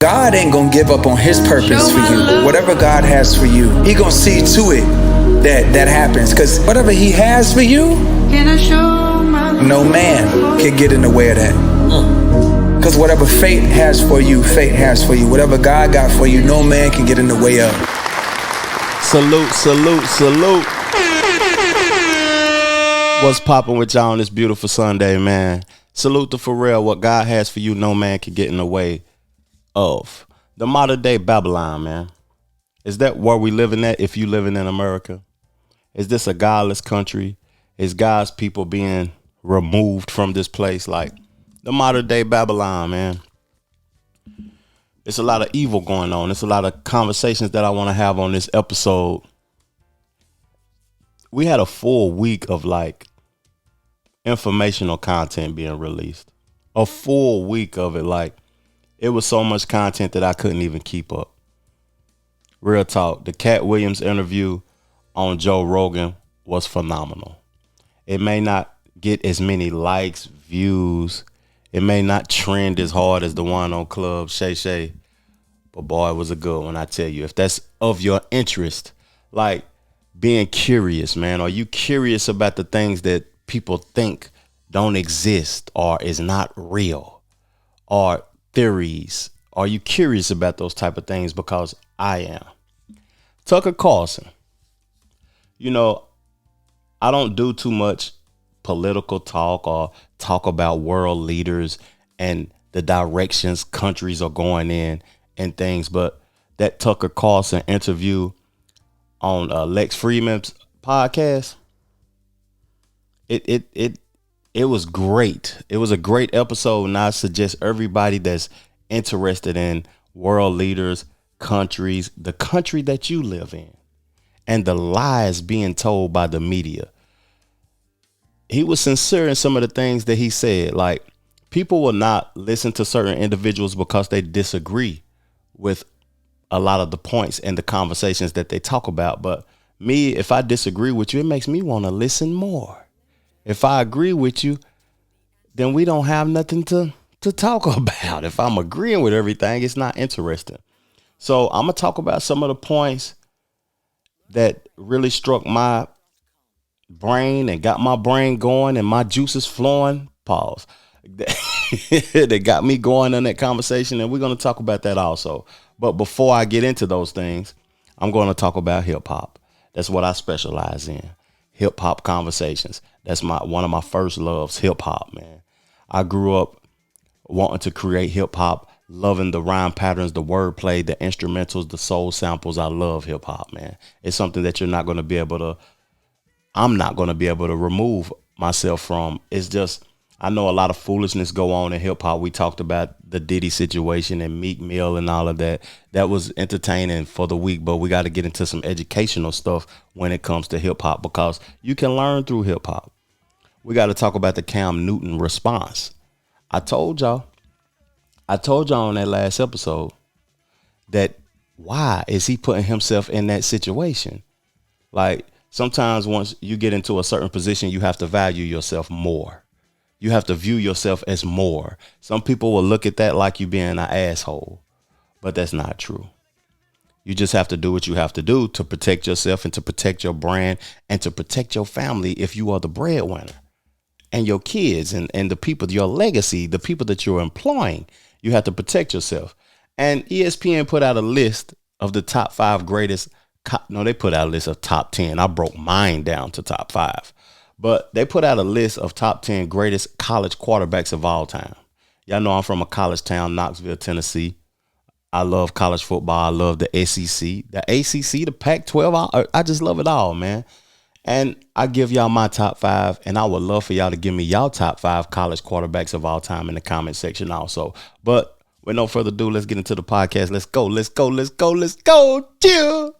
God ain't gonna give up on his purpose for you. Whatever God has for you, he gonna see to it that happens. Because whatever he has for you, no man can get in the way of that. Because whatever fate has for you, fate has for you. Whatever God got for you, no man can get in the way of. Salute, salute, salute. What's popping with y'all on this beautiful Sunday, man? Salute to Pharrell. What God has for you, no man can get in the way of. The modern day Babylon, man. Is that where we living at if you living in America? Is this a godless country? Is God's people being removed from this place? Like the modern day Babylon, man. It's a lot of evil going on. It's a lot of conversations that I want to have on this episode. We had a full week of like informational content being released. A full week of it. Like it was so much content that I couldn't even keep up. Real talk. The Katt Williams interview on Joe Rogan was phenomenal. It may not get as many likes, views. It may not trend as hard as the one on Club Shay Shay. But boy, it was a good one, I tell you. If that's of your interest, like being curious, man. Are you curious about the things that people think don't exist or is not real? Or theories? Are you curious about those type of things? Because I am. Tucker Carlson. You know, I don't do too much political talk or talk about world leaders and the directions countries are going in and things. But that Tucker Carlson interview on Lex Fridman's podcast, it was great. It was a great episode, and I suggest everybody that's interested in world leaders, countries, the country that you live in, and the lies being told by the media. He was sincere in some of the things that he said. Like, people will not listen to certain individuals because they disagree with a lot of the points and the conversations that they talk about. But me, if I disagree with you, it makes me want to listen more. If I agree with you, then we don't have nothing to talk about. If I'm agreeing with everything, it's not interesting. So I'm going to talk about some of the points that really struck my brain and got my brain going and my juices flowing. Pause. That got me going in that conversation. And we're going to talk about that also. But before I get into those things, I'm going to talk about hip hop. That's what I specialize in. Hip hop conversations. That's one of my first loves, hip hop, man. I grew up wanting to create hip hop, loving the rhyme patterns, the wordplay, the instrumentals, the soul samples. I love hip hop, man. It's something that I'm not going to be able to remove myself from. It's just, I know a lot of foolishness go on in hip hop. We talked about the Diddy situation and Meek Mill and all of that. That was entertaining for the week, but we got to get into some educational stuff when it comes to hip hop, because you can learn through hip hop. We got to talk about the Cam Newton response. I told y'all on that last episode that why is he putting himself in that situation? Like, sometimes once you get into a certain position, you have to value yourself more. You have to view yourself as more. Some people will look at that like you being an asshole, but that's not true. You just have to do what you have to do to protect yourself and to protect your brand and to protect your family if you are the breadwinner, and your kids and the people, your legacy, the people that you're employing. You have to protect yourself. And ESPN put out a list of the top 5 greatest. No, they put out a list of top 10. I broke mine down to top 5. But they put out a list of top 10 greatest college quarterbacks of all time. Y'all know I'm from a college town, Knoxville, Tennessee. I love college football. I love the SEC, the ACC, the Pac-12. I just love it all, man. And I give y'all my top 5, and I would love for y'all to give me y'all top 5 college quarterbacks of all time in the comment section also. But with no further ado, let's get into the podcast. Let's go. Let's go. Let's go. Let's go. Chill.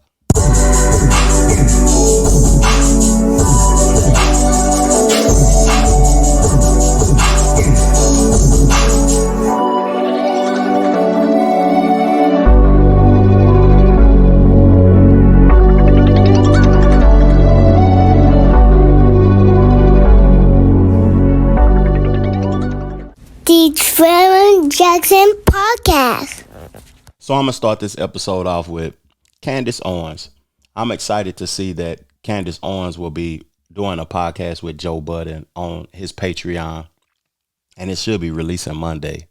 The Trevor Jackson Podcast. So I'm going to start this episode off with Candace Owens. I'm excited to see that Candace Owens will be doing a podcast with Joe Budden on his Patreon, and it should be releasing Monday.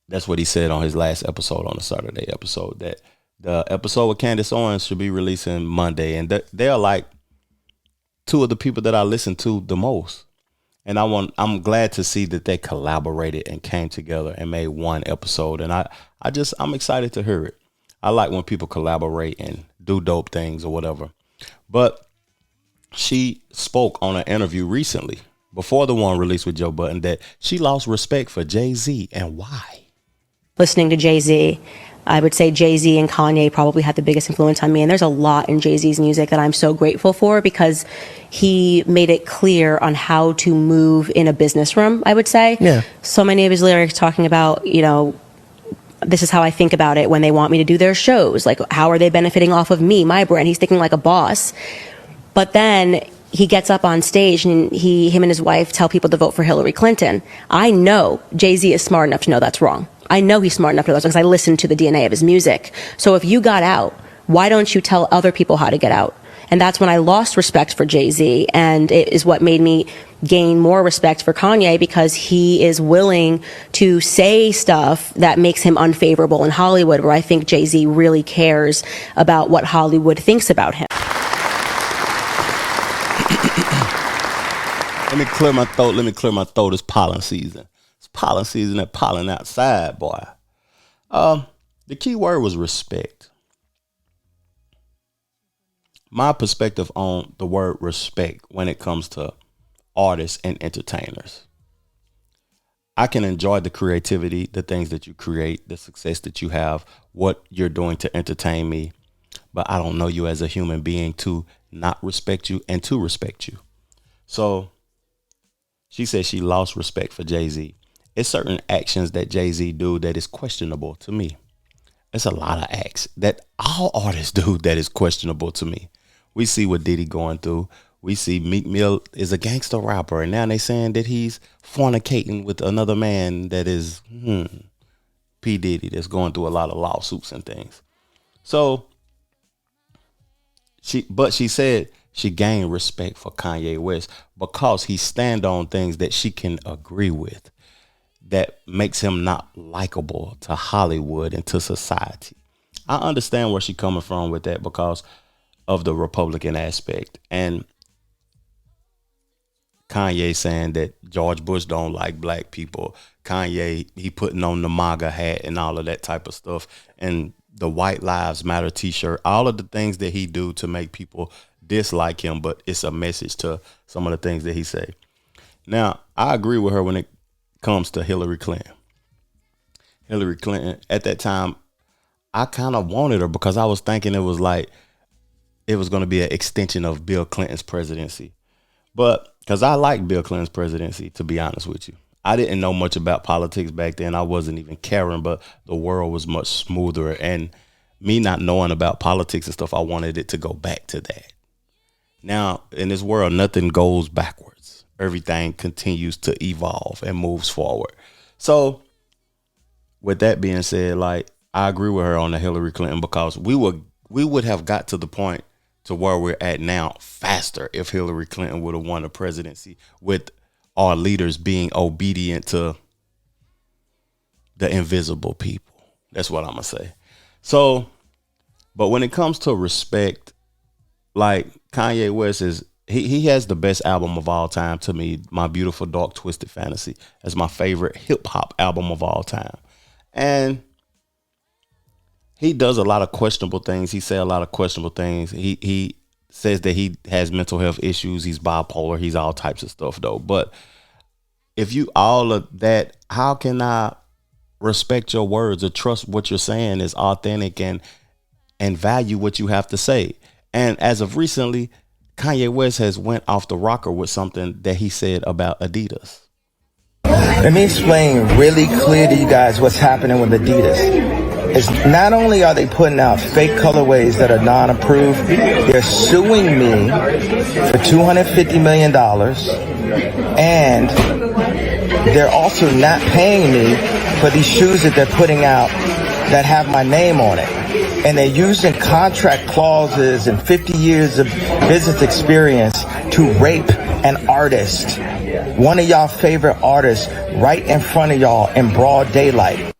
That's what he said on his last episode, on the Saturday episode, that the episode with Candace Owens should be releasing Monday. And they're like two of the people that I listen to the most. And I'm glad to see that they collaborated and came together and made one episode. And I'm excited to hear it. I like when people collaborate and do dope things or whatever. But she spoke on an interview recently, before the one released with Joe Budden, that she lost respect for Jay-Z. And why? Listening to Jay-Z, I would say Jay-Z and Kanye probably had the biggest influence on me. And there's a lot in Jay-Z's music that I'm so grateful for, because he made it clear on how to move in a business room, I would say. Yeah. So many of his lyrics talking about, this is how I think about it when they want me to do their shows. Like, how are they benefiting off of me, my brand? He's thinking like a boss. But then he gets up on stage and him and his wife tell people to vote for Hillary Clinton. I know Jay-Z is smart enough to know that's wrong. I know he's smart enough to know that's wrong because I listened to the DNA of his music. So if you got out, why don't you tell other people how to get out? And that's when I lost respect for Jay-Z, and it is what made me gain more respect for Kanye, because he is willing to say stuff that makes him unfavorable in Hollywood, where I think Jay-Z really cares about what Hollywood thinks about him. Let me clear my throat. It's pollen season. It's pollen season and pollen outside, boy. The key word was respect. My perspective on the word respect when it comes to artists and entertainers. I can enjoy the creativity, the things that you create, the success that you have, what you're doing to entertain me. But I don't know you as a human being to not respect you and to respect you. So she said she lost respect for Jay-Z. It's certain actions that Jay-Z do that is questionable to me. It's a lot of acts that all artists do that is questionable to me. We see what Diddy going through. We see Meek Mill is a gangster rapper, and now they saying that he's fornicating with another man that is P. Diddy, that's going through a lot of lawsuits and things. So she said she gained respect for Kanye West because he stand on things that she can agree with, that makes him not likable to Hollywood and to society. I understand where she's coming from with that because of the Republican aspect. And Kanye saying that George Bush don't like black people. Kanye, he putting on the MAGA hat and all of that type of stuff. And the White Lives Matter t-shirt, all of the things that he do to make people dislike him, but it's a message to some of the things that he say. Now, I agree with her when it comes to Hillary Clinton. Hillary Clinton, at that time, I kind of wanted her because I was thinking it was going to be an extension of Bill Clinton's presidency. But because I like Bill Clinton's presidency, to be honest with you. I didn't know much about politics back then. I wasn't even caring, but the world was much smoother. And me not knowing about politics and stuff, I wanted it to go back to that. Now, in this world, nothing goes backwards. Everything continues to evolve and moves forward. So with that being said, I agree with her on the Hillary Clinton, because we would have got to the point to where we're at now faster if Hillary Clinton would have won the presidency, with our leaders being obedient to the invisible people. That's what I'm going to say. So, but when it comes to respect, Kanye West he has the best album of all time to me, My Beautiful Dark Twisted Fantasy. That's my favorite hip hop album of all time. And he does a lot of questionable things. He says a lot of questionable things. He says that he has mental health issues. He's bipolar. He's all types of stuff, though. But if you all of that, how can I respect your words or trust what you're saying is authentic and value what you have to say? And as of recently, Kanye West has went off the rocker with something that he said about Adidas. Let me explain really clear to you guys what's happening with Adidas. It's not only are they putting out fake colorways that are non-approved, they're suing me for $250 million, and they're also not paying me for these shoes that they're putting out that have my name on it. And they're using contract clauses and 50 years of business experience to rape an artist, one of y'all favorite artists, right in front of y'all in broad daylight.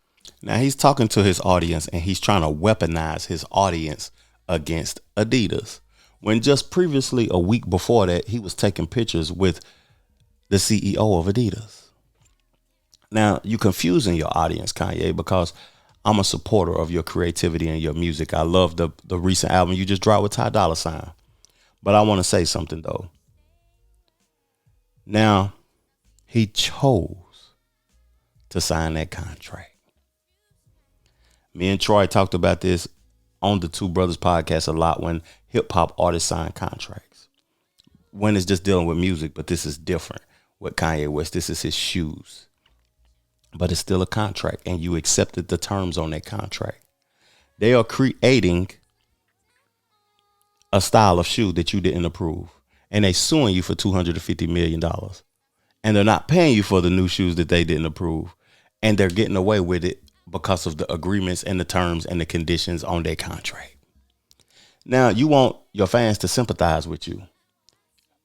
Now he's talking to his audience and he's trying to weaponize his audience against Adidas. When just previously, a week before that, he was taking pictures with the CEO of Adidas. Now, you're confusing your audience, Kanye, because I'm a supporter of your creativity and your music. I love the recent album you just dropped with Ty Dolla $ign. But I want to say something, though. Now, he chose to sign that contract. Me and Troy talked about this on the Two Brothers podcast a lot when hip hop artists sign contracts. When it's just dealing with music, but this is different with Kanye West. This is his shoes. But it's still a contract, and you accepted the terms on that contract. They are creating a style of shoe that you didn't approve, and they suing you for $250 million. And they're not paying you for the new shoes that they didn't approve, and they're getting away with it because of the agreements and the terms and the conditions on their contract. Now, you want your fans to sympathize with you.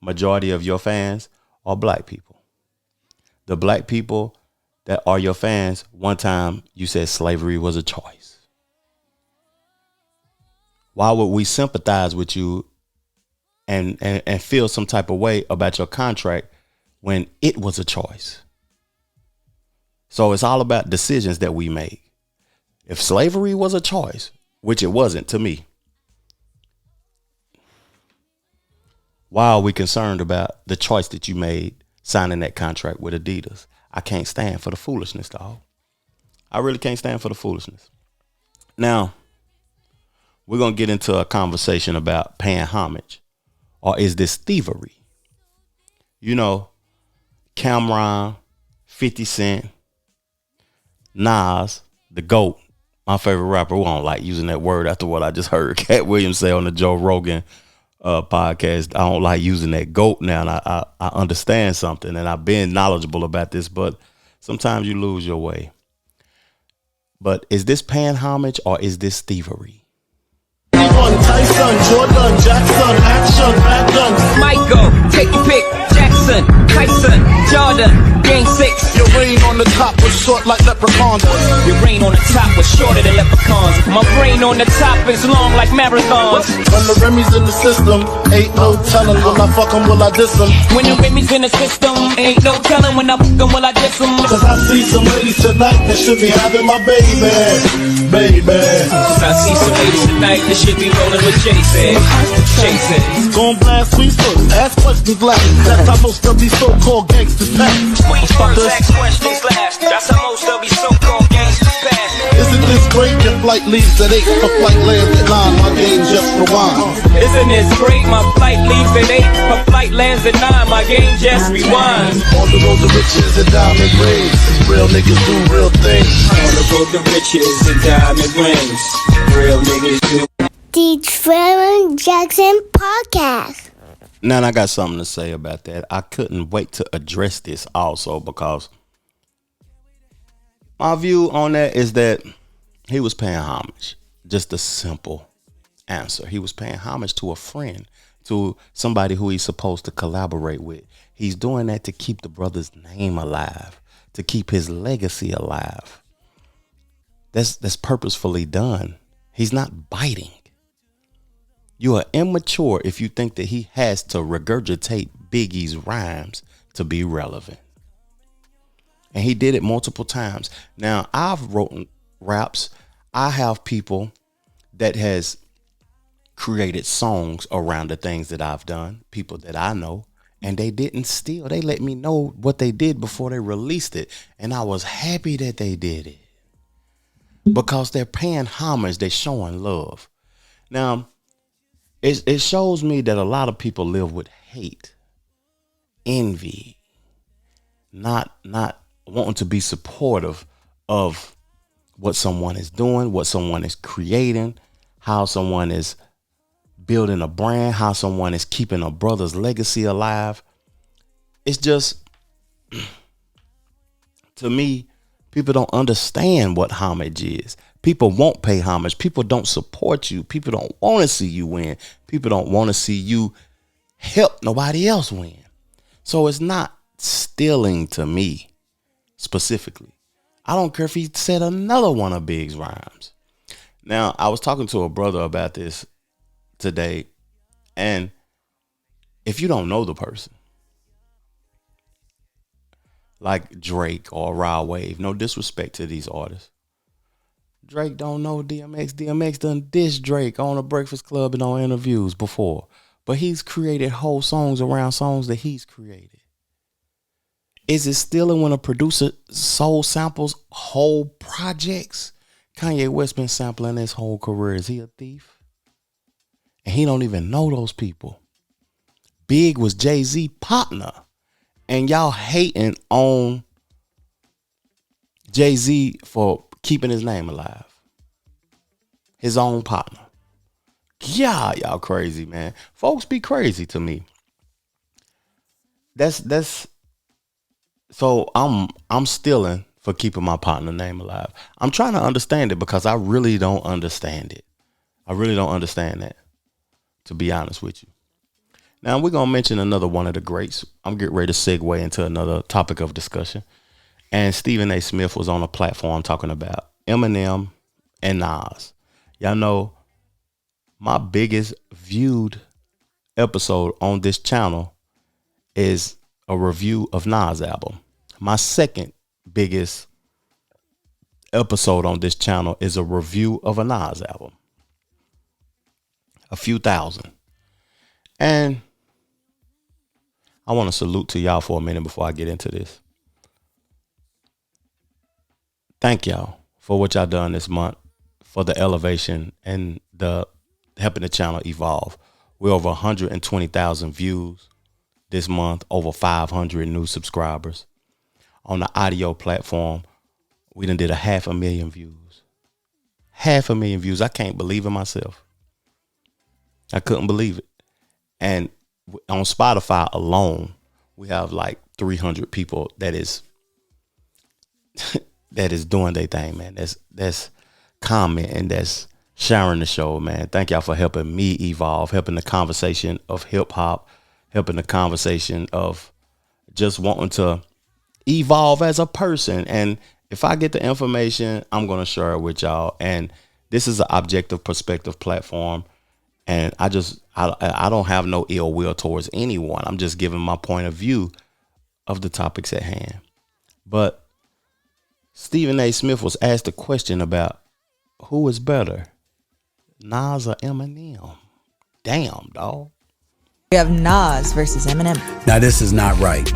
Majority of your fans are black people. The black people that are your fans, one time you said slavery was a choice. Why would we sympathize with you and feel some type of way about your contract when it was a choice? So it's all about decisions that we make. If slavery was a choice, which it wasn't to me, why are we concerned about the choice that you made signing that contract with Adidas? I can't stand for the foolishness, dog. I really can't stand for the foolishness. Now, we're going to get into a conversation about paying homage, or is this thievery? You know, Cameron, 50 Cent, Nas, the GOAT, my favorite rapper. We don't like using that word after what I just heard Katt Williams say on the Joe Rogan podcast. I don't like using that GOAT now, and I understand something, and I've been knowledgeable about this, but sometimes you lose your way. But is this paying homage, or is this thievery? Tyson, Jordan, Jackson, action, back guns. Michael, take your pick. Jackson, Tyson, Jordan, game 6. Your reign on the top was short like leprechauns. Your reign on the top was shorter than leprechauns. My brain on the top is long like marathons. When the Remy's in the system, ain't no telling. Will I fuck 'em, will I diss 'em? When the Remy's in the system, ain't no telling. When I fuck 'em, will I diss 'em? Cause I see some ladies tonight that should be having my baby. Cause I see some ladies tonight that should be rolling with Jason. Gon' blast sweet first, ask questions last. That's how most of these so-called gangsters pass. Sweet first, ask questions last. That's how most of these so-called gangsters pass. Isn't this great? Your flight leaves at 8, for flight lands at 9. My game just rewind. Isn't this great? My flight leaves at 8, my flight lands at 9. My game just rewinds. On the road to riches and diamond rings. Real niggas do real things. On the road to riches and diamond rings. Real niggas do. The Trevor Jackson Podcast. Now, I got something to say about that. I couldn't wait to address this also, because my view on that is that he was paying homage. Just a simple answer. He was paying homage to a friend, to somebody who he's supposed to collaborate with. He's doing that to keep the brother's name alive, to keep his legacy alive. That's purposefully done. He's not biting. You are immature if you think that he has to regurgitate Biggie's rhymes to be relevant. And he did it multiple times. Now, I've written raps. I have people that has created songs around the things that I've done, people that I know, and they didn't steal. They let me know what they did before they released it. And I was happy that they did it, because they're paying homage. They're showing love. Now, it shows me that a lot of people live with hate, envy, not wanting to be supportive of what someone is doing, what someone is creating, how someone is building a brand, how someone is keeping a brother's legacy alive. It's just, to me, people don't understand what homage is. People won't pay homage. People don't support you. People don't want to see you win. People don't want to see you help nobody else win. So it's not stealing to me specifically. I don't care if he said another one of Big's rhymes. Now, I was talking to a brother about this today, and if you don't know the person, like Drake or Rod Wave, no disrespect to these artists, Drake don't know DMX. DMX done diss Drake on a Breakfast Club and on interviews before. But he's created whole songs around songs that he's created. Is it stealing when a producer soul samples whole projects? Kanye West been sampling his whole career. Is he a thief? And he don't even know those people. Big was Jay-Z partner. And y'all hating on Jay-Z for keeping his name alive. His own partner. Yeah, y'all crazy, man. Folks be crazy to me. That's so I'm stealing for keeping my partner name alive. I'm trying to understand it because I really don't understand it. I really don't understand that, to be honest with you. Now we're gonna mention another one of the greats. I'm getting ready to segue into another topic of discussion. And Stephen A. Smith was on a platform talking about Eminem and Nas. Y'all know my biggest viewed episode on this channel is a review of Nas' album. My second biggest episode on this channel is a review of a Nas album. A few thousand. And I want to salute to y'all for a minute before I get into this. Thank y'all for what y'all done this month, for the elevation and the helping the channel evolve. We're over 120,000 views this month, over 500 new subscribers. On the audio platform, we done did 500,000 views. 500,000 views. I can't believe it myself. I couldn't believe it. And on Spotify alone, we have like 300 people that is doing their thing, man. That's commenting, that's sharing the show, man. Thank y'all for helping me evolve, helping the conversation of hip hop, helping the conversation of just wanting to evolve as a person. And if I get the information, I'm going to share it with y'all. And this is an objective perspective platform. And I don't have no ill will towards anyone. I'm just giving my point of view of the topics at hand. But Stephen A. Smith was asked a question about who is better, Nas or Eminem. Damn, dog. We have Nas versus Eminem. Now this is not right.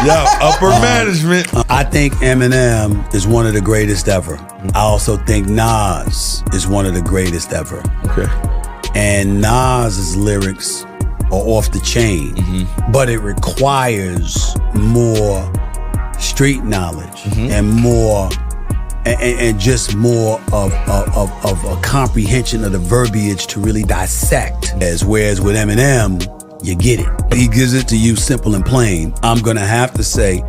Yo, upper management. I think Eminem is one of the greatest ever. I also think Nas is one of the greatest ever. Okay. And Nas's lyrics are off the chain, but it requires more street knowledge and more and just more of a comprehension of the verbiage to really dissect. Whereas with Eminem, you get it. He gives it to you simple and plain. I'm gonna have to say,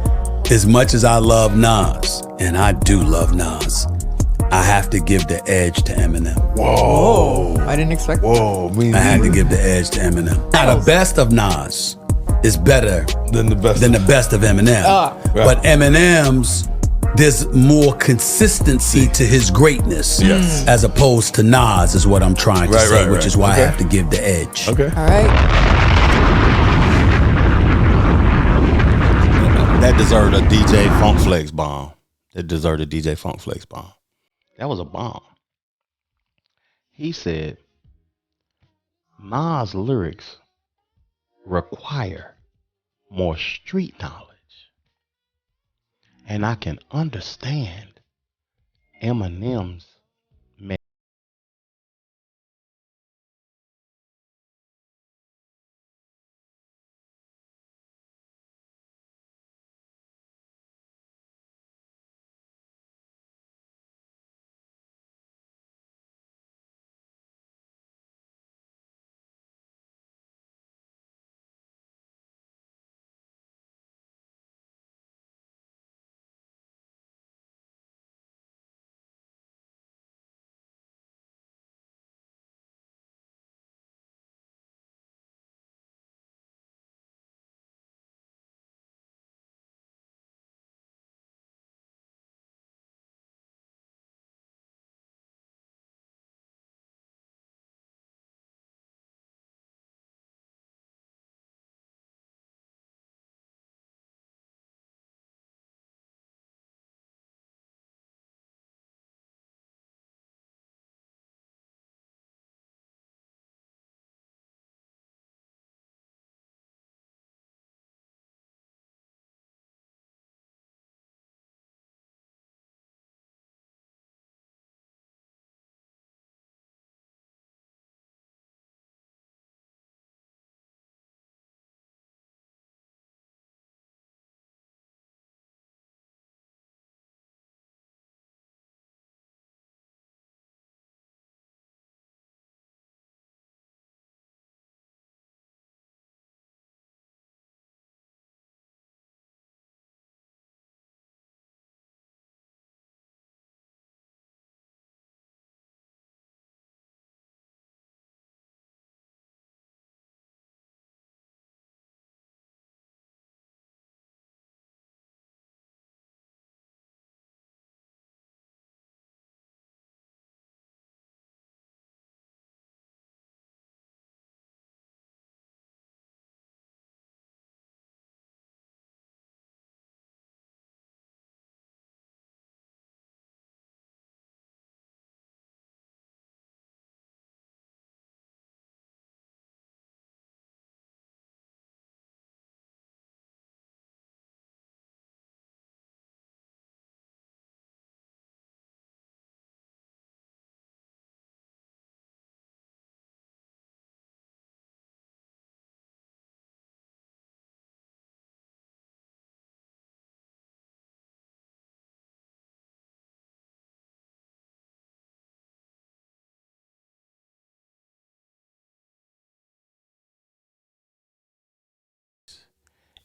as much as I love Nas, and I do love Nas, I have to give the edge to Eminem. Whoa. I didn't expect that. Whoa. I had to give the edge to Eminem. Now, the best of Nas is better Than the best of Eminem. Right. But Eminem's, there's more consistency to his greatness as opposed to Nas is what I'm trying to say, which is why I have to give the edge. Okay. All right. That deserved a DJ Funk Flex bomb. That deserved a DJ Funk Flex bomb. That was a bomb. He said, Nas' lyrics require more street knowledge. And I can understand Eminem's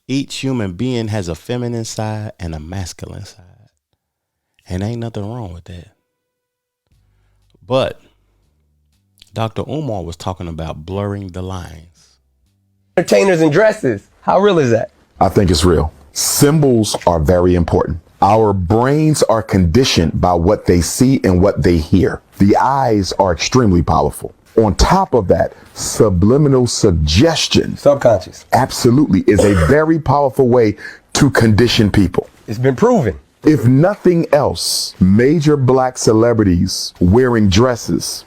Each human being has a feminine side and a masculine side. And ain't nothing wrong with that. But Dr. Umar was talking about blurring the lines. Entertainers and dresses. How real is that? I think it's real. Symbols are very important. Our brains are conditioned by what they see and what they hear. The eyes are extremely powerful. On top of that, subliminal suggestion, subconscious, absolutely is a very powerful way to condition people. It's been proven. If nothing else, major black celebrities wearing dresses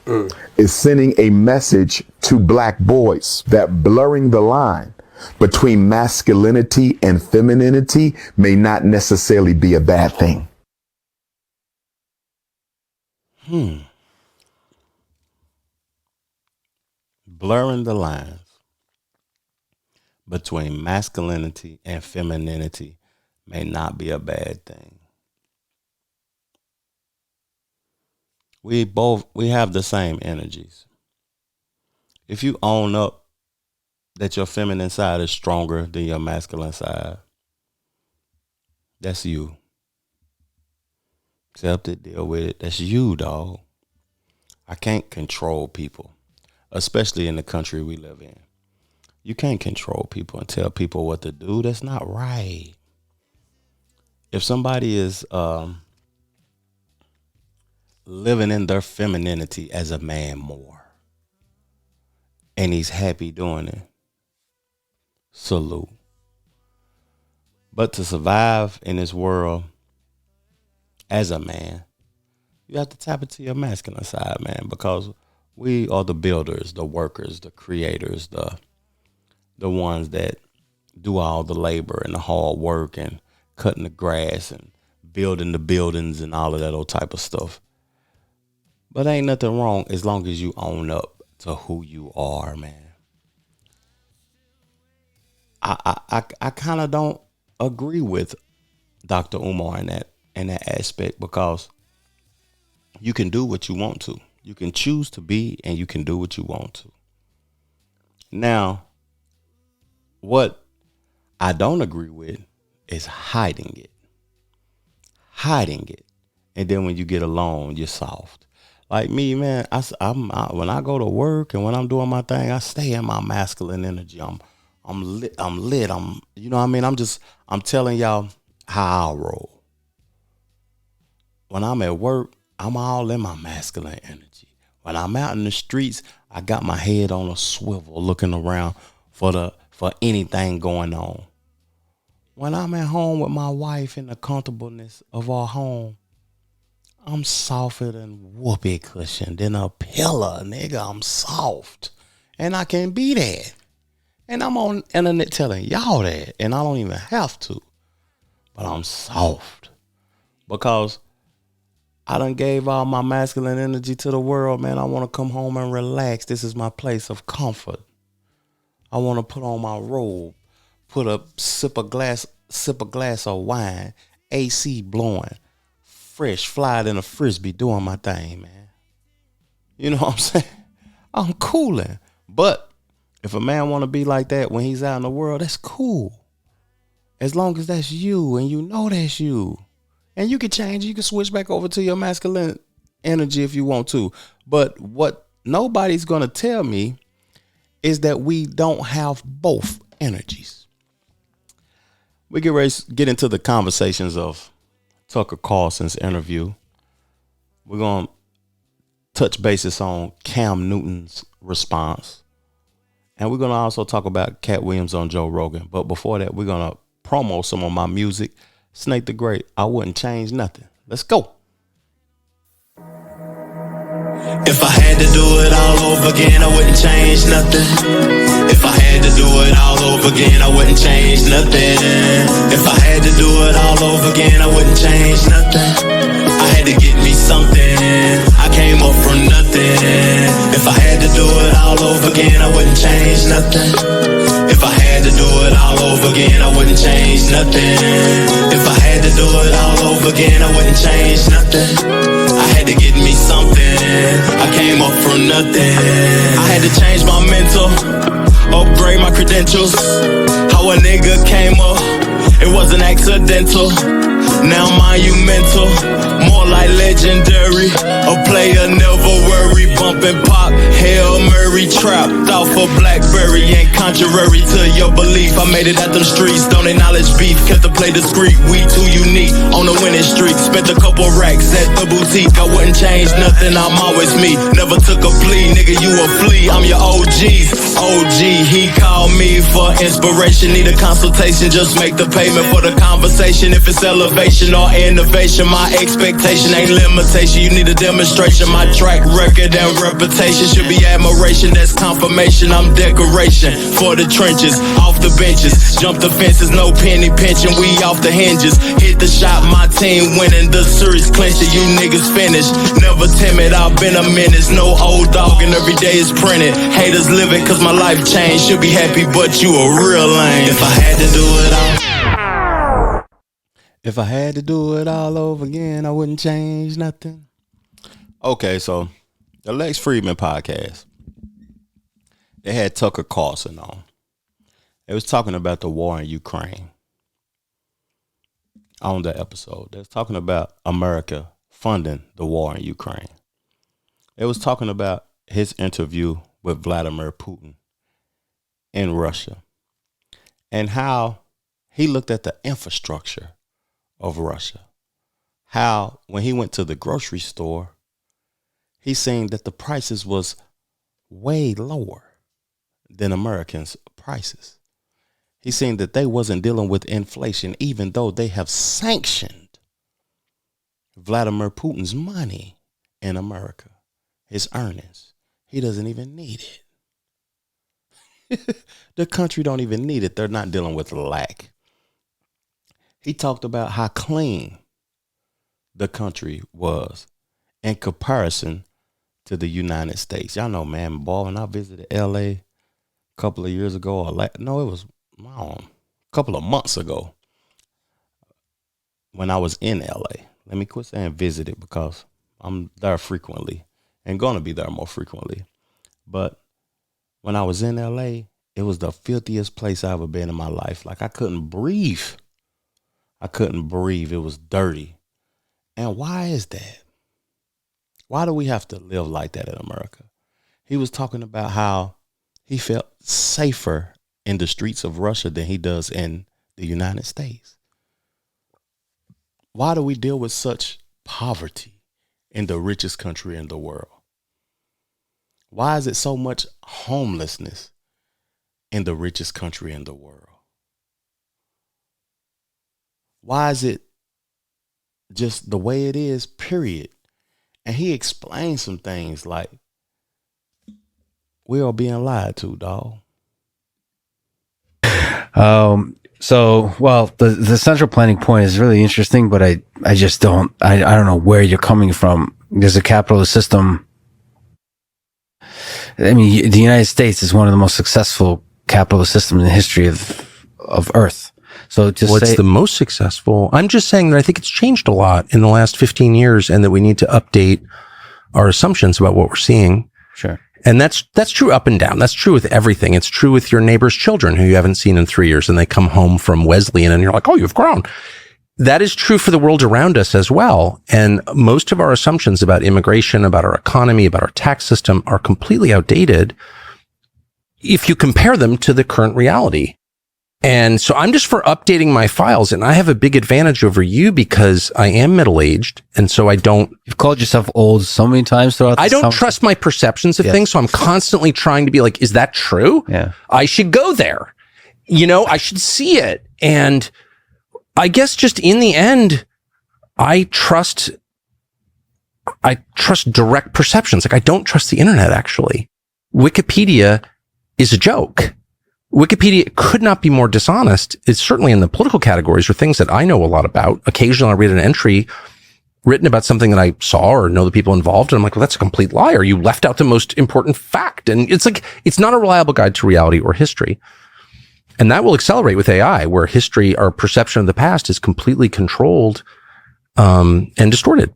is sending a message to black boys that blurring the line between masculinity and femininity may not necessarily be a bad thing. Blurring the lines between masculinity and femininity may not be a bad thing. We have the same energies. If you own up that your feminine side is stronger than your masculine side, that's you. Accept it, deal with it. That's you, dog. I can't control people, especially in the country we live in. You can't control people and tell people what to do. That's not right. If somebody is living in their femininity as a man more, and he's happy doing it, salute. But to survive in this world as a man, you have to tap into your masculine side, man, because we are the builders, the workers, the creators, the ones that do all the labor and the hard work and cutting the grass and building the buildings and all of that old type of stuff. But ain't nothing wrong as long as you own up to who you are, man. I kind of don't agree with Dr. Umar in that aspect, because you can do what you want to. You can choose to be, and you can do what you want to. Now, what I don't agree with is hiding it. Hiding it. And then when you get alone, you're soft. Like me, man, when I go to work and when I'm doing my thing, I stay in my masculine energy. I'm lit. You know what I mean? I'm telling y'all how I roll. When I'm at work, I'm all in my masculine energy. When I'm out in the streets, I got my head on a swivel looking around for anything going on. When I'm at home with my wife in the comfortableness of our home, I'm softer than whoopee cushion, than a pillow, nigga. I'm soft. And I can be that. And I'm on internet telling y'all that. And I don't even have to. But I'm soft. Because I done gave all my masculine energy to the world, man. I want to come home and relax. This is my place of comfort. I want to put on my robe, put a sip a glass of wine, AC blowing, fresh, fly than a frisbee, doing my thing, man. You know what I'm saying? I'm cooling. But if a man want to be like that when he's out in the world, that's cool. As long as that's you and you know that's you. And you can change. You can switch back over to your masculine energy if you want to. But what nobody's going to tell me is that we don't have both energies. We get ready to get into the conversations of Tucker Carlson's interview. We're going to touch bases on Cam Newton's response. And we're going to also talk about Katt Williams on Joe Rogan. But before that, we're going to promo some of my music. Snake the Great, I wouldn't change nothing. Let's go. If I had to do it all over again, I wouldn't change nothing. If I had to do it all over again, I wouldn't change nothing. If I had to do it all over again, I wouldn't change nothing. I had to get me something. I came up from nothing. If I had to do it all over again, I wouldn't change nothing. If I had to do it all over again, I wouldn't change nothing. If I had to do it all over again, I wouldn't change nothing. I had to get me something. I came up from nothing. I had to change my mental. upgrade my credentials. How a nigga came up, it wasn't accidental. Now monumental, more like legendary. A player never worry, bumping pop, Hail Mary, trapped off a Blackberry. Ain't contrary to your belief. I made it out them streets, don't acknowledge beef. Kept the play discreet, we too unique. On the winning streak, spent a couple racks at the boutique. I wouldn't change nothing, I'm always me. Never took a plea, nigga, you a flea. I'm your OG's OG. He called me for inspiration. Need a consultation, just make the payment for the conversation. If it's elevation or innovation, my expectation ain't limitation. You need a demonstration. My track record and reputation should be admiration. That's confirmation. I'm decoration for the trenches, off the benches, jump the fences, no penny pinching. We off the hinges. Hit the shot, my team winning. The series clinching. You niggas finished. Never timid. I've been a menace. No old dog, and every day is printed. Haters living 'cause my life changed. Should be happy, but you a real lame. If I had to do it all. If I had to do it all over again, I wouldn't change nothing. Okay, so the Lex Friedman podcast, they had Tucker Carlson on. They was talking about the war in Ukraine on the episode. They was talking about America funding the war in Ukraine. They was talking about his interview with Vladimir Putin in Russia and how he looked at the infrastructure of Russia. How when he went to the grocery store, he seen that the prices was way lower than Americans' prices. He seen that they wasn't dealing with inflation, even though they have sanctioned Vladimir Putin's money in America, his earnings. He doesn't even need it. The country don't even need it. They're not dealing with lack. He talked about how clean the country was in comparison to the United States. Y'all know, man, boy, when I visited LA a couple of years ago, it was a couple of months ago when I was in LA. Let me quit saying visited because I'm there frequently and going to be there more frequently. But when I was in LA, it was the filthiest place I've ever been in my life. Like I couldn't breathe. It was dirty. And why is that? Why do we have to live like that in America? He was talking about how he felt safer in the streets of Russia than he does in the United States. Why do we deal with such poverty in the richest country in the world? Why is it so much homelessness in the richest country in the world? Why is it just the way it is, period? And he explained some things like, we are being lied to, dog. Well, the central planning point is really interesting, but I just don't know where you're coming from. There's a capitalist system. I mean, the United States is one of the most successful capitalist systems in the history of Earth. So what's the most successful? I'm just saying that I think it's changed a lot in the last 15 years and that we need to update our assumptions about what we're seeing. Sure. And that's true up and down. That's true with everything. It's true with your neighbor's children who you haven't seen in 3 years and they come home from Wesleyan and you're like, oh, you've grown. That is true for the world around us as well. And most of our assumptions about immigration, about our economy, about our tax system are completely outdated if you compare them to the current reality. And so I'm just for updating my files, and I have a big advantage over you because I am middle-aged, and so I don't... You've called yourself old so many times throughout this I don't trust my perceptions of things, so I'm constantly trying to be like, is that true? Yeah. I should go there. I should see it. And I guess just in the end, I trust direct perceptions. Like, I don't trust the internet, actually. Wikipedia is a joke. Wikipedia could not be more dishonest. It's certainly in the political categories or things that I know a lot about. Occasionally I read an entry written about something that I saw or know the people involved. And I'm like, well, that's a complete liar. You left out the most important fact. And it's like, it's not a reliable guide to reality or history. And that will accelerate with AI, where history, our perception of the past is completely controlled, and distorted.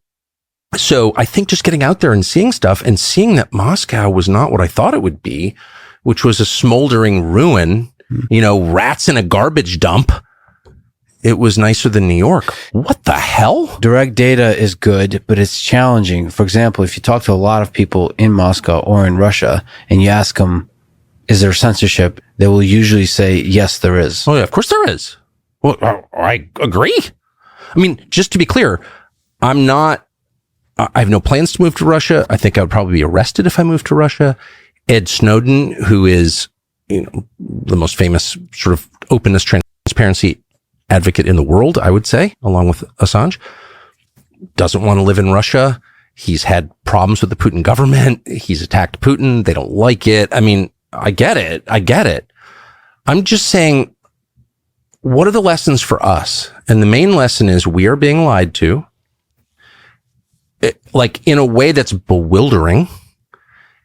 So I think just getting out there and seeing stuff and seeing that Moscow was not what I thought it would be, which was a smoldering ruin, rats in a garbage dump, it was nicer than New York. What the hell? Direct data is good, but it's challenging. For example, if you talk to a lot of people in Moscow or in Russia and you ask them, is there censorship? They will usually say, yes, there is. Oh, yeah, of course there is. Well, I agree. I mean, just to be clear, I have no plans to move to Russia. I think I would probably be arrested if I moved to Russia. Ed Snowden, who is, the most famous sort of openness, transparency advocate in the world, I would say, along with Assange, doesn't want to live in Russia. He's had problems with the Putin government. He's attacked Putin. They don't like it. I mean, I get it. I'm just saying, what are the lessons for us? And the main lesson is we are being lied to, in a way that's bewildering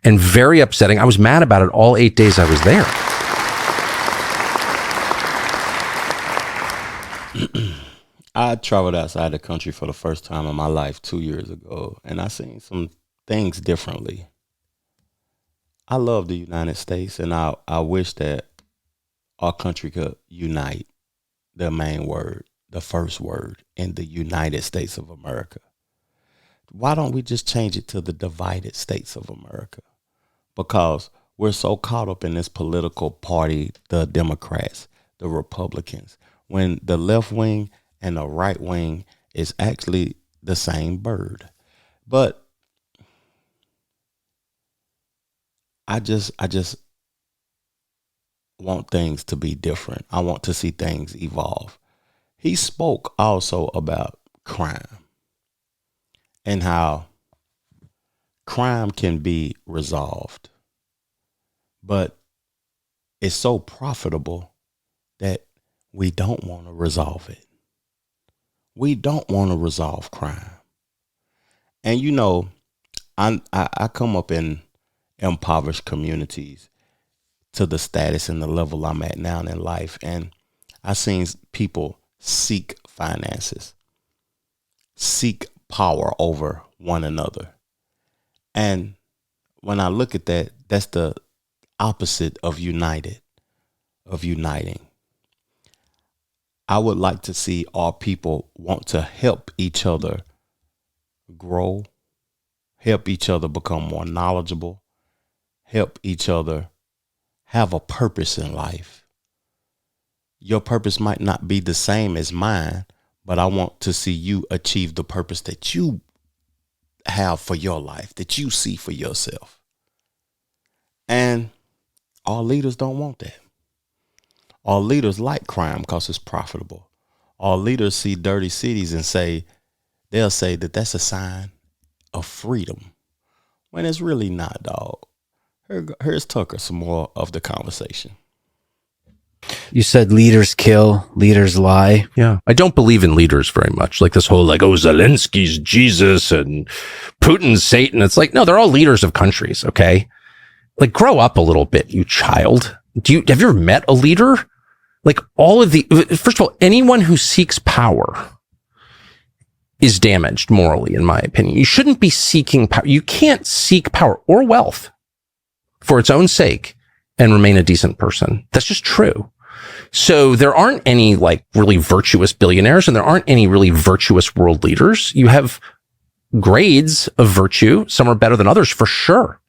and very upsetting. I was mad about it all 8 days I was there. I traveled outside the country for the first time in my life 2 years ago, and I seen some things differently. I love the United States, and I wish that our country could unite. The main word, the first word in the United States of America. Why don't we just change it to the divided states of America? Because we're so caught up in this political party, the Democrats, the Republicans, when the left wing and the right wing is actually the same bird. But I just want things to be different. I want to see things evolve. He spoke also about crime and how crime can be resolved, but it's so profitable that we don't want to resolve it. We don't want to resolve crime. And I come up in impoverished communities to the status and the level I'm at now in life, and I've seen people seek finances, seek power over one another. And when I look at that, that's the opposite of uniting. I would like to see our people want to help each other grow, help each other become more knowledgeable, help each other have a purpose in life. Your purpose might not be the same as mine, but I want to see you achieve the purpose that you have for your life, that you see for yourself. And our leaders don't want that. Our leaders like crime because it's profitable. Our leaders see dirty cities and they'll say that that's a sign of freedom, when it's really not, dog. Here's Tucker, some more of the conversation. You said leaders kill, leaders lie. Yeah. I don't believe in leaders very much. Like this whole Zelensky's Jesus and Putin's Satan. It's like, no, they're all leaders of countries. Okay. Like, grow up a little bit, you child. Have you ever met a leader? Like, first of all, anyone who seeks power is damaged morally, in my opinion. You shouldn't be seeking power. You can't seek power or wealth for its own sake and remain a decent person. That's just true. So there aren't any really virtuous billionaires, and there aren't any really virtuous world leaders. You have grades of virtue. Some are better than others for sure.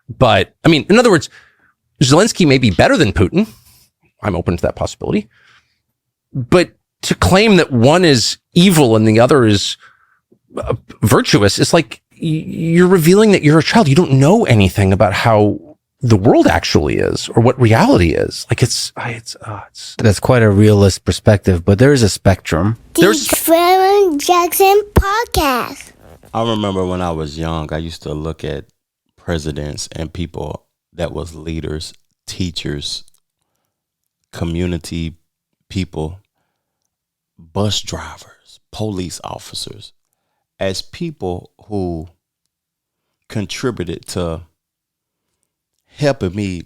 But I mean, in other words, Zelensky may be better than Putin. I'm open to that possibility. But to claim that one is evil and the other is virtuous, it's like you're revealing that you're a child. You don't know anything about how the world actually is or what reality is. Like that's quite a realist perspective, but there is a spectrum. The Trevor Jackson Podcast. I remember when I was young, I used to look at presidents and people that was leaders, teachers, community people, bus drivers, police officers, as people who contributed to helping me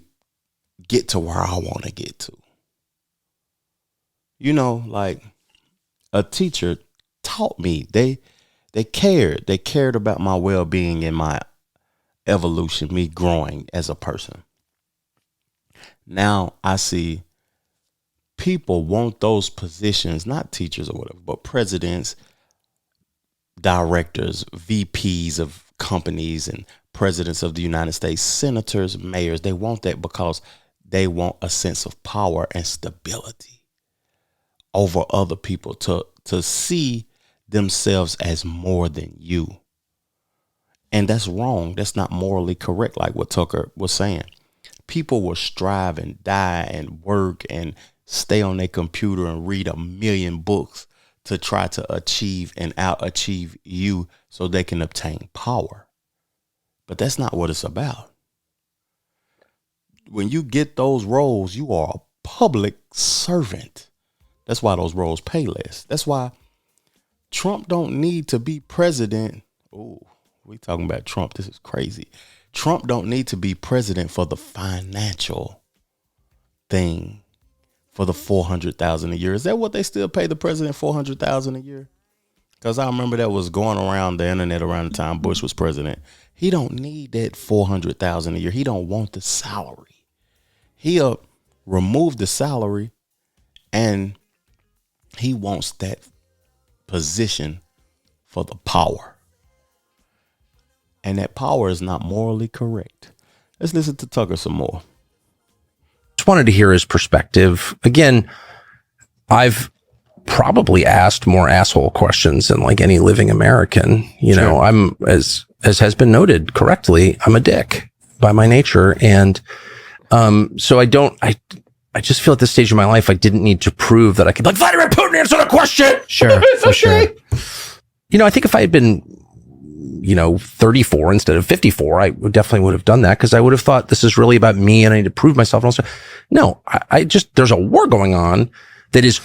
get to where I want to get to. Like a teacher taught me. They cared. They cared about my well-being and my evolution, me growing as a person. Now I see people want those positions, not teachers or whatever, but presidents, directors, VPs of companies, and presidents of the United States, senators, mayors. They want that because they want a sense of power and stability over other people, to see themselves as more than you. And that's wrong. That's not morally correct, like what Tucker was saying. People will strive and die and work and stay on their computer and read 1 million books to try to achieve and out-achieve you so they can obtain power. But that's not what it's about. When you get those roles, you are a public servant. That's why those roles pay less. That's why Trump don't need to be president. Oh, we talking about Trump. This is crazy. Trump don't need to be president for the financial thing, for the $400,000 a year. Is that what they still pay the president, $400,000 a year? Because I remember that was going around the internet around the time Bush was president. He don't need that $400,000 a year. He don't want the salary. He'll remove the salary, and he wants that position for the power. And that power is not morally correct. Let's listen to Tucker some more. Just wanted to hear his perspective. Again, I've probably asked more asshole questions than like any living American. You know, I'm, as has been noted correctly, I'm a dick by my nature. And so I just feel at this stage of my life, I didn't need to prove that I could, like, Vladimir Putin, answer the question. Sure, for sure. You know, I think if I had been, 34 instead of 54, I definitely would have done that, because I would have thought this is really about me and I need to prove myself. And also, no, I just, there's a war going on that is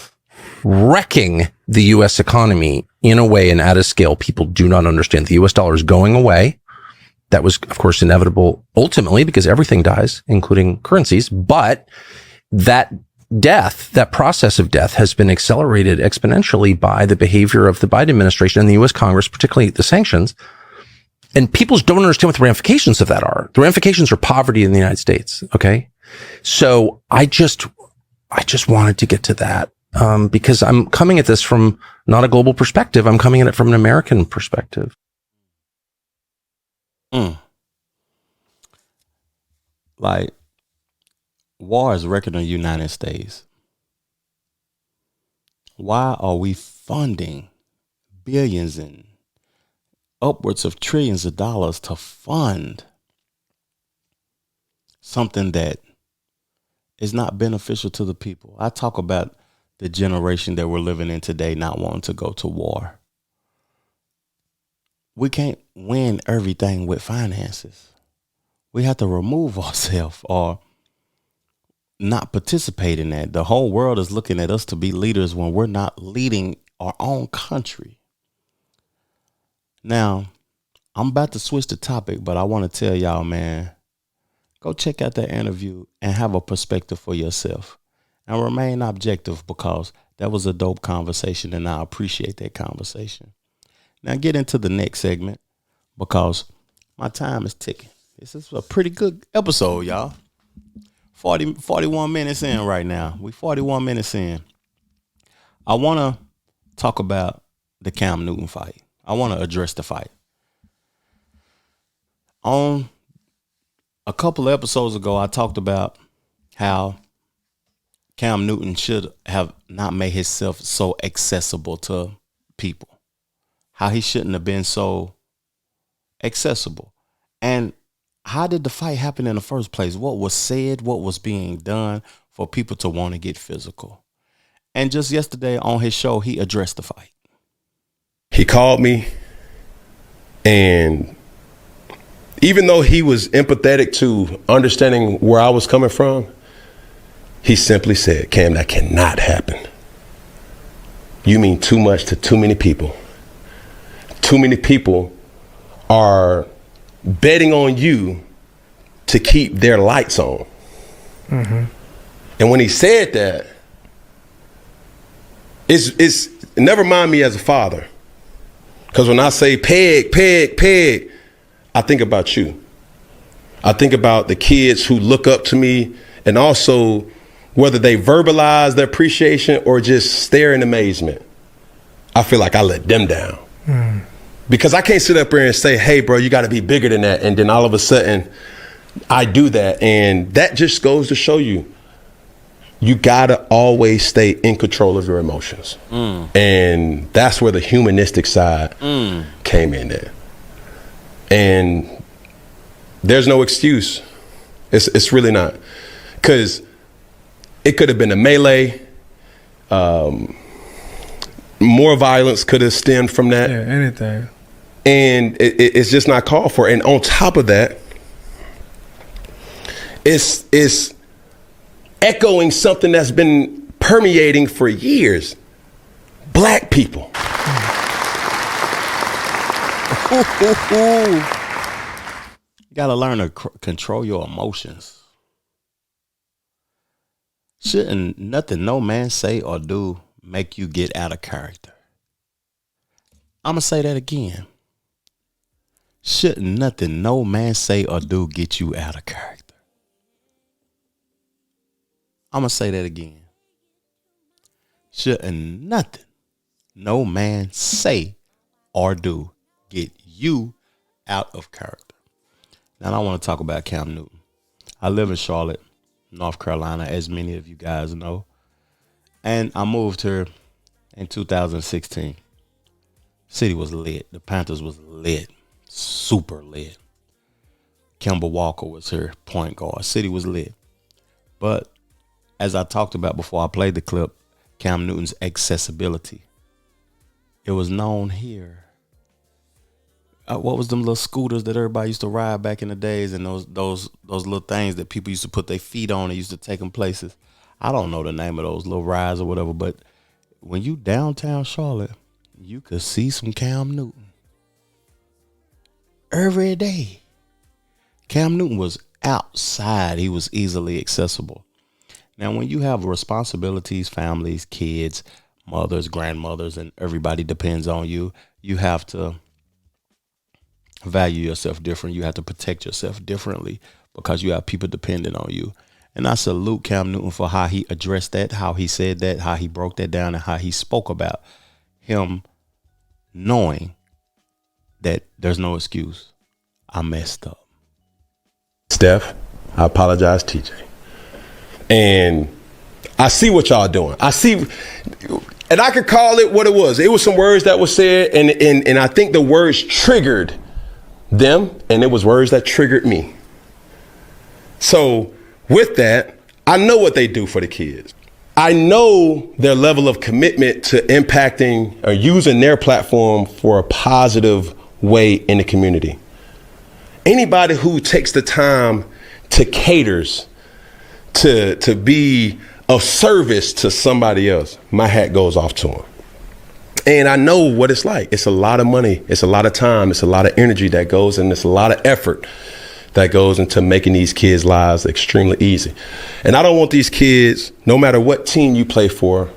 wrecking the U.S. economy in a way and at a scale people do not understand. The U.S. dollar is going away. That was, of course, inevitable ultimately because everything dies, including currencies. But that death, that process of death, has been accelerated exponentially by the behavior of the Biden administration and the U.S. Congress, particularly the sanctions. And people don't understand what the ramifications of that are. The ramifications are poverty in the United States. Okay. So I just wanted to get to that, because I'm coming at this from not a global perspective. I'm coming at it from an American perspective. Like, war is wrecking the United States. Why are we funding billions and upwards of trillions of dollars to fund something that is not beneficial to the people? I talk about the generation that we're living in today not wanting to go to war. We can't win everything with finances. We have to remove ourselves or not participate in that. The whole world is looking at us to be leaders when we're not leading our own country. Now, I'm about to switch the topic, but I want to tell y'all, man, go check out that interview and have a perspective for yourself and remain objective, because that was a dope conversation and I appreciate that conversation. Now get into the next segment, because my time is ticking. This is a pretty good episode, y'all. 41 minutes in right now. We 41 minutes in. I want to talk about the Cam Newton fight. I want to address the fight. On a couple of episodes ago, I talked about how Cam Newton should have not made himself so accessible to people. How he shouldn't have been so accessible. And how did the fight happen in the first place? What was said? What was being done for people to want to get physical? And just yesterday on his show, he addressed the fight. He called me, and even though he was empathetic to understanding where I was coming from, he simply said, "Cam, that cannot happen. You mean too much to too many people. Too many people are betting on you to keep their lights on." Mm-hmm. And when he said that, it's never mind me as a father. Because when I say peg, I think about you. I think about the kids who look up to me, and also whether they verbalize their appreciation or just stare in amazement. I feel like I let them down. Because I can't sit up here and say, hey, bro, you got to be bigger than that. And then all of a sudden I do that. And that just goes to show you, you got to always stay in control of your emotions. And that's where the humanistic side came in there. And there's no excuse. It's really not. Because it could have been a melee. More violence could have stemmed from that. Yeah, anything. And it's just not called for. And on top of that, it's echoing something that's been permeating for years. Black people. You gotta learn to control your emotions. Shouldn't nothing no man say or do make you get out of character. I'm gonna say that again. Shouldn't nothing no man say or do get you out of character. I'm gonna say that again. Shouldn't nothing no man say or do get you out of character. Now I want to talk about Cam Newton. I live in Charlotte, North Carolina, as many of you guys know. And I moved here in 2016. City was lit. The Panthers was lit. Super lit. Kemba Walker was here, point guard. City was lit. But as I talked about before I played the clip, Cam Newton's accessibility. It was known here. What was them little scooters that everybody used to ride back in the days, and those little things that people used to put their feet on and used to take them places? I don't know the name of those little rides or whatever, but when you downtown Charlotte, you could see some Cam Newton every day. Cam Newton was outside. He was easily accessible. Now, when you have responsibilities, families, kids, mothers, grandmothers, and everybody depends on you, you have to value yourself different. You have to protect yourself differently because you have people depending on you. And I salute Cam Newton for how he addressed that, how he said that, how he broke that down, and how he spoke about him knowing that there's no excuse. I messed up. Steph, I apologize, TJ. And I see what y'all doing. I see, and I could call it what it was. It was some words that were said, and I think the words triggered them, and it was words that triggered me. So with that, I know what they do for the kids. I know their level of commitment to impacting or using their platform for a positive way in the community. Anybody who takes the time to caters to be of service to somebody else, my hat goes off to them. And I know what it's like. It's a lot of money. It's a lot of time. It's a lot of energy that goes, and it's a lot of effort that goes into making these kids' lives extremely easy. And I don't want these kids, no matter what team you play for,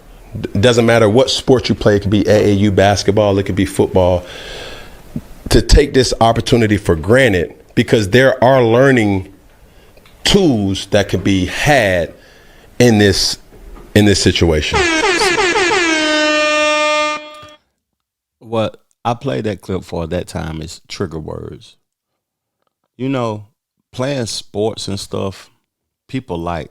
doesn't matter what sport you play, it could be AAU basketball, it could be football, to take this opportunity for granted, because there are learning tools that could be had in this situation. What I played that clip for at that time is trigger words. You know, playing sports and stuff, people like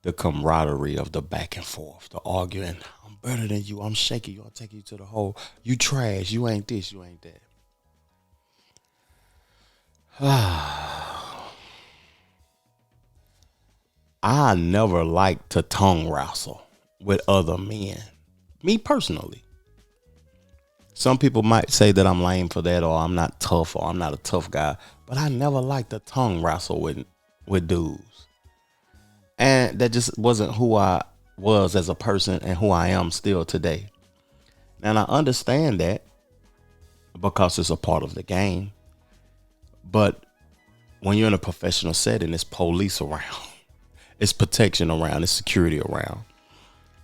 the camaraderie of the back and forth, the arguing. I'm better than you. I'm shaking you. I'll take you to the hole. You trash. You ain't this. You ain't that. I never liked to tongue wrestle with other men. Me personally. Some people might say that I'm lame for that, or I'm not tough, or I'm not a tough guy. But I never liked to tongue wrestle with dudes. And that just wasn't who I was as a person and who I am still today. And I understand that because it's a part of the game. But when you're in a professional setting, it's police around. It's protection around. It's security around.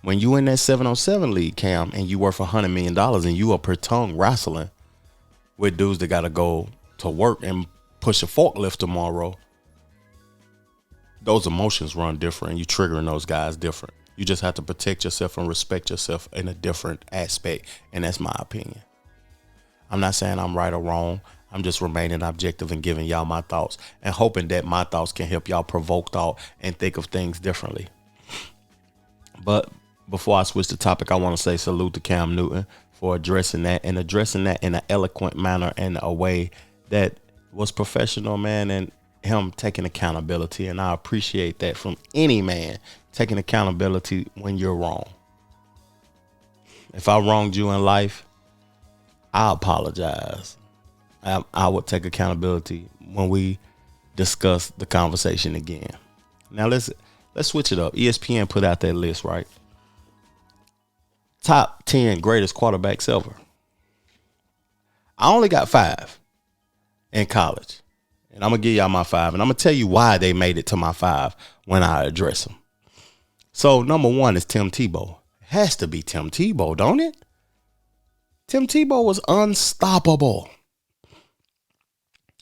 When you in that 7-on-7 league, Cam, and you worth $100 million and you up here tongue wrestling with dudes that got to go to work and push a forklift tomorrow, those emotions run different. You triggering those guys different. You just have to protect yourself and respect yourself in a different aspect. And that's my opinion. I'm not saying I'm right or wrong. I'm just remaining objective and giving y'all my thoughts and hoping that my thoughts can help y'all provoke thought and think of things differently. But before I switch the topic, I want to say salute to Cam Newton for addressing that in an eloquent manner and a way that was professional, man, and him taking accountability. And I appreciate that from any man, taking accountability when you're wrong. If I wronged you in life, I apologize. I would take accountability when we discuss the conversation again. Now let's switch it up. ESPN put out that list, right? Top 10 greatest quarterbacks ever. I only got 5 in college. And I'm going to give y'all my 5. And I'm going to tell you why they made it to my 5 when I address them. So number 1 is Tim Tebow. It has to be Tim Tebow, don't it? Tim Tebow was unstoppable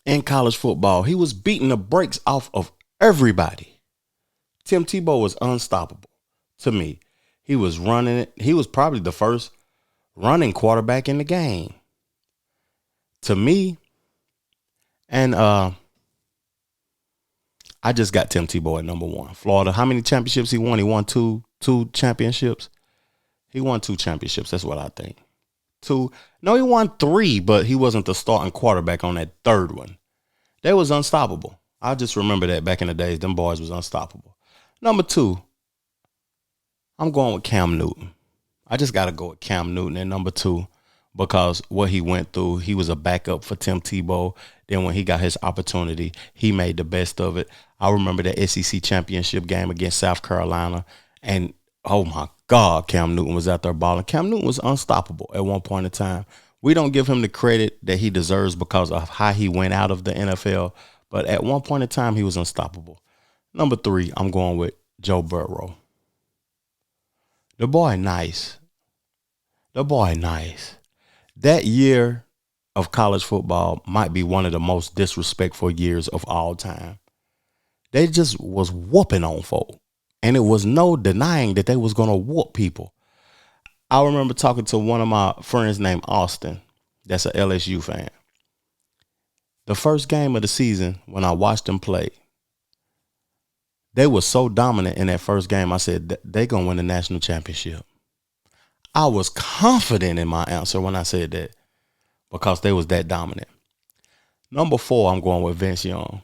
in college football. He was beating the brakes off of everybody. Tim Tebow was unstoppable to me. He was running it. He was probably the first running quarterback in the game to me. And I just got Tim Tebow at number 1. Florida. How many championships he won? He won two championships. He won 2 championships. That's what I think. 2. No, he won 3, but he wasn't the starting quarterback on that 3rd one. They was unstoppable. I just remember that back in the days, them boys was unstoppable. Number 2, I'm going with Cam Newton. I just got to go with Cam Newton at number 2 because what he went through, he was a backup for Tim Tebow. Then when he got his opportunity, he made the best of it. I remember the SEC championship game against South Carolina, and oh my God, Cam Newton was out there balling. Cam Newton was unstoppable at one point in time. We don't give him the credit that he deserves because of how he went out of the NFL, but at one point in time, he was unstoppable. Number 3, I'm going with Joe Burrow. The boy nice. That year of college football might be one of the most disrespectful years of all time. They just was whooping on folk. And it was no denying that they was going to whoop people. I remember talking to one of my friends named Austin. That's a LSU fan. The first game of the season, when I watched them play, they were so dominant in that first game. I said, they going to win the national championship. I was confident in my answer when I said that because they was that dominant. Number 4, I'm going with Vince Young.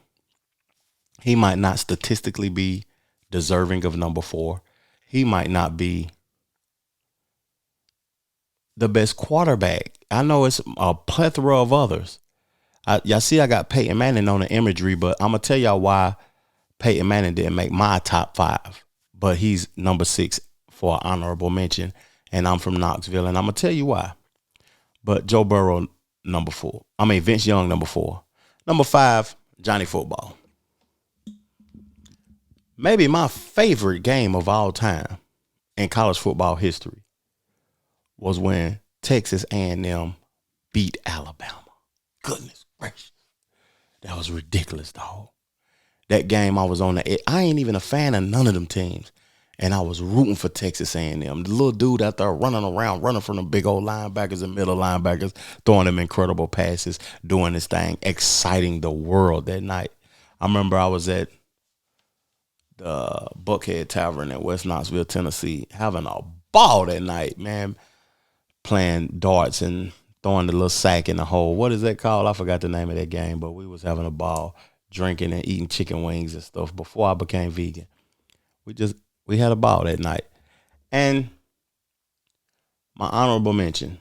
He might not statistically be deserving of number 4. He might not be the best quarterback. I know it's a plethora of others. Y'all see I got Peyton Manning on the imagery, but I'm going to tell y'all why Peyton Manning didn't make my top 5. But he's number 6 for an honorable mention, and I'm from Knoxville, and I'm going to tell you why. But Joe Burrow, number 4. Vince Young, number 4. Number 5, Johnny Football. Maybe my favorite game of all time in college football history was when Texas A&M beat Alabama. Goodness gracious. That was ridiculous, dog. That game I was on the edge. I ain't even a fan of none of them teams. And I was rooting for Texas A&M. The little dude out there running from the big old linebackers and middle linebackers, throwing them incredible passes, doing this thing, exciting the world that night. I remember I was at the Buckhead Tavern in West Knoxville, Tennessee, having a ball that night, man, playing darts and throwing the little sack in the hole. What is that called? I forgot the name of that game, but we was having a ball, drinking and eating chicken wings and stuff before I became vegan. We had a ball that night. And my honorable mention,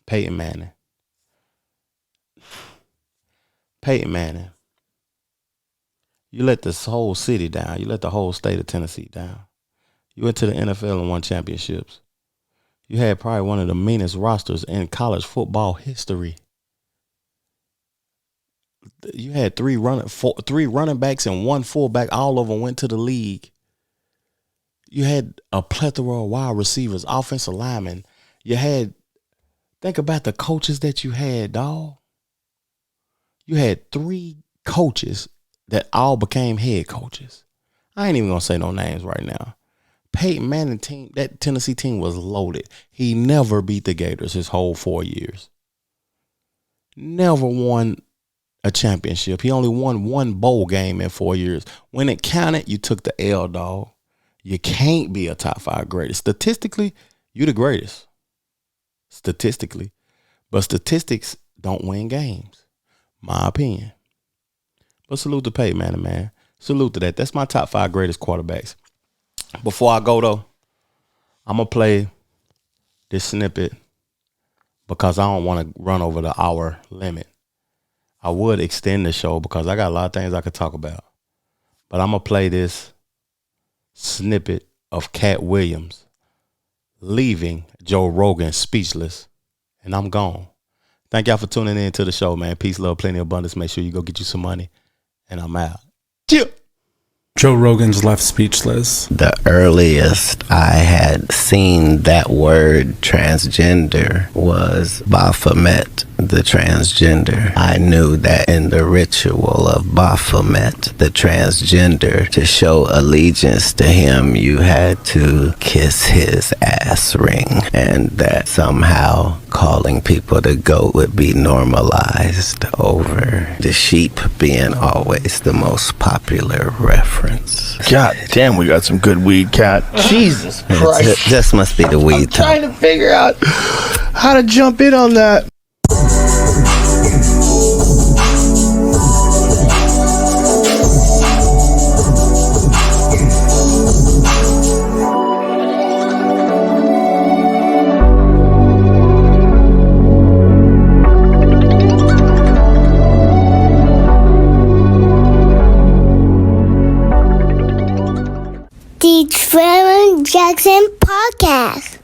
Peyton Manning. Peyton Manning. You let this whole city down. You let the whole state of Tennessee down. You went to the NFL and won championships. You had probably one of the meanest rosters in college football history. You had three running backs and 1 fullback. All of them went to the league. You had a plethora of wide receivers, offensive linemen. Think about the coaches that you had, dawg. You had 3 coaches that all became head coaches. I ain't even gonna say no names right now. Peyton Manning team, that Tennessee team was loaded. He never beat the Gators his whole 4 years. Never won a championship. He only won one bowl game in 4 years. When it counted, you took the L, dog. You can't be a top 5 greatest. Statistically, you the greatest. Statistically. But statistics don't win games. My opinion. But salute to Peyton Manning, man. Salute to that. That's my top 5 greatest quarterbacks. Before I go, though, I'm going to play this snippet because I don't want to run over the hour limit. I would extend the show because I got a lot of things I could talk about. But I'm going to play this snippet of Katt Williams leaving Joe Rogan speechless, and I'm gone. Thank y'all for tuning in to the show, man. Peace, love, plenty of abundance. Make sure you go get you some money, and I'm out. Chill. Joe Rogan's left speechless. The earliest I had seen that word transgender was Baphomet, the transgender. I knew that in the ritual of Baphomet, the transgender, to show allegiance to him, you had to kiss his ass ring, and that somehow calling people the goat would be normalized over the sheep being always the most popular reference. God damn, we got some good weed, Cat. Jesus Christ. This must be the weed. I'm trying to figure out how to jump in on that. The Trevor Jackson Podcast.